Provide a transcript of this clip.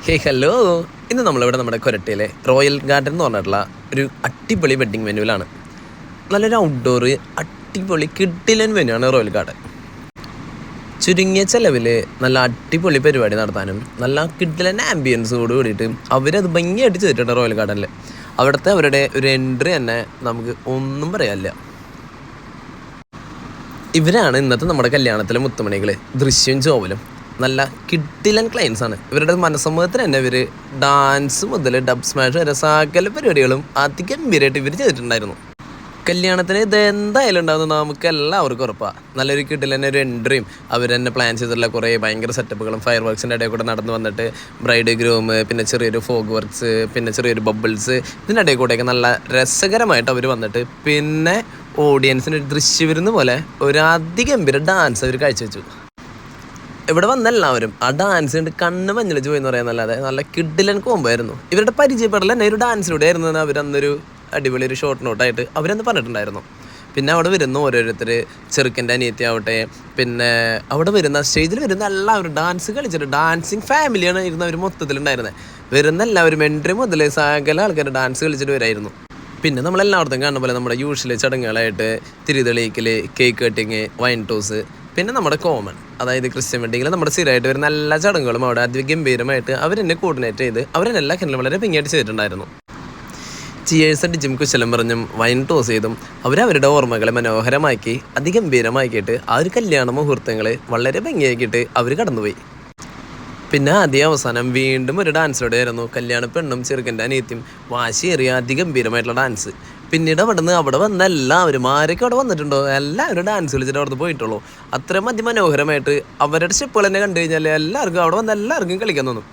Hello. ഇന്ന് നമ്മളിവിടെ നമ്മുടെ കൊരട്ടയിലെ റോയൽ ഗാർഡൻ എന്ന് പറഞ്ഞിട്ടുള്ള ഒരു അടിപൊളി വെഡ്ഡിങ് വെന്യൂവിലാണ്. നല്ലൊരു ഔട്ട്ഡോർ അടിപൊളി കിഡിലൻ വെന്യൂ ആണ് റോയൽ ഗാർഡൻ. ചുരുങ്ങിയ ചെലവിൽ നല്ല അടിപൊളി പരിപാടി നടത്താനും നല്ല കിഡിലൻ ആംബിയൻസോട് കൂടിയിട്ട് അവരത് ഭംഗിയായിട്ട് ചെയ്തിട്ടുണ്ട് റോയൽ ഗാർഡനിൽ. അവിടുത്തെ അവരുടെ ഒരു എൻട്രി തന്നെ നമുക്ക് ഒന്നും പറയാനില്ല. ഇവരാണ് ഇന്നത്തെ നമ്മുടെ കല്യാണത്തിലെ മുത്തുമണികൾ. ദൃശ്യം ജോവലും നല്ല കിഡിലൻ ക്ലയൻസ് ആണ്. ഇവരുടെ മനസ്സമ്മതത്തിന് തന്നെ ഇവർ ഡാൻസ് മുതൽ ഡബ് സ്മാഷ് വരെ സകല പരിപാടികളും അതിഗംഭീരമായിട്ട് ഇവർ ചെയ്തിട്ടുണ്ടായിരുന്നു. കല്യാണത്തിന് ഇത് എന്തായാലും ഉണ്ടാകുന്ന നമുക്ക് എല്ലാവർക്കും ഉറപ്പാണ്. നല്ലൊരു കിഡിലൻ ഒരു എൻട്രിയും അവർ തന്നെ പ്ലാൻ ചെയ്തിട്ടുള്ള കുറേ ഭയങ്കര സെറ്റപ്പുകളും ഫയർ വർക്ക്സിൻ്റെ ഇടയിൽ കൂടെ നടന്നു വന്നിട്ട് ബ്രൈഡ് ഗ്രൂം, പിന്നെ ചെറിയൊരു ഫോഗ് വർക്ക്സ്, പിന്നെ ചെറിയൊരു ബബിൾസ്, ഇതിൻ്റെ ഇടയിൽ കൂടെയൊക്കെ നല്ല രസകരമായിട്ട് അവർ വന്നിട്ട് പിന്നെ ഓഡിയൻസിന് ഒരു ദൃശ്യവിരുന്ന് പോലെ ഒരു അതിഗംഭീര ഡാൻസ് അവർ കാഴ്ചവെച്ചു. ഇവിടെ വന്ന എല്ലാവരും ആ ഡാൻസ് കണ്ട് കണ്ണ് മഞ്ഞളിച്ച് പോയി എന്ന് പറയാന്നല്ലാതെ നല്ല കിഡിലൻ കോമ്പായിരുന്നു. ഇവരുടെ പരിചയപ്പെടൽ തന്നെ ഒരു ഡാൻസിലൂടെ ആയിരുന്നു എന്ന് അവരന്നൊരു അടിപൊളി ഒരു ഷോർട്ട് നോട്ടായിട്ട് അവരന്ന് പറഞ്ഞിട്ടുണ്ടായിരുന്നു. പിന്നെ അവിടെ വരുന്ന ഓരോരുത്തർ, ചെറുക്കൻ്റെ അനിയത്തി ആവട്ടെ, പിന്നെ അവിടെ വരുന്ന സ്റ്റേജിൽ വരുന്ന എല്ലാവരും ഡാൻസ് കളിച്ചിട്ട് ഡാൻസിങ് ഫാമിലിയാണ് ഇരുന്ന് അവർ മൊത്തത്തിലുണ്ടായിരുന്നത്. വരുന്ന എല്ലാവരും എൻട്രി മുതൽ സകല ആൾക്കാർ ഡാൻസ് കളിച്ചിട്ട് വരായിരുന്നു. പിന്നെ നമ്മളെല്ലായിടത്തും കാണുന്ന പോലെ നമ്മുടെ യൂഷ്വലി ചടങ്ങുകളായിട്ട് തിരിതെളിയിക്കൽ, കേക്ക് കട്ടിങ്, വൈൻ ടോസ്, പിന്നെ നമ്മുടെ കോമൺ, അതായത് ക്രിസ്ത്യൻ വെഡിങ്ങിൽ നമ്മുടെ സ്ഥിരമായിട്ട് വരുന്ന എല്ലാ ചടങ്ങുകളും അവിടെ അതിഗംഭീരമായിട്ട് അവരെന്നെ കോർഡിനേറ്റ് ചെയ്ത് അവരെല്ലാ കാര്യങ്ങളും വളരെ ഭംഗിയായിട്ട് ചെയ്തിട്ടുണ്ടായിരുന്നു. ചിയേഴ്സ് അടിച്ചും കുശലം പറഞ്ഞും വൈൻ ടോസ് ചെയ്തും അവരവരുടെ ഓർമ്മകളെ മനോഹരമാക്കി അതിഗംഭീരമാക്കിയിട്ട് ആ ഒരു കല്യാണ മുഹൂർത്തങ്ങൾ വളരെ ഭംഗിയാക്കിയിട്ട് അവർ കടന്നുപോയി. പിന്നെ ആദ്യ അവസാനം വീണ്ടും ഒരു ഡാൻസിലൂടെ ആയിരുന്നു കല്യാണ പെണ്ണും ചെറുക്കൻ്റെ അനിയത്തിയും വാശിയേറിയ അതിഗംഭീരമായിട്ടുള്ള ഡാൻസ്. പിന്നീട് അവിടെ വന്ന എല്ലാവരും ആരൊക്കെ അവിടെ വന്നിട്ടുണ്ടോ എല്ലാവരും ഡാൻസ് കളിച്ചിട്ട് അവിടെ പോയിട്ടുള്ളൂ. അത്രയും അതിമനോഹരമായിട്ട് അവരുടെ സ്റ്റെപ്പുകൾ തന്നെ കണ്ടു കഴിഞ്ഞാൽ എല്ലാവർക്കും അവിടെ വന്ന എല്ലാവർക്കും കളിക്കാൻ തോന്നും.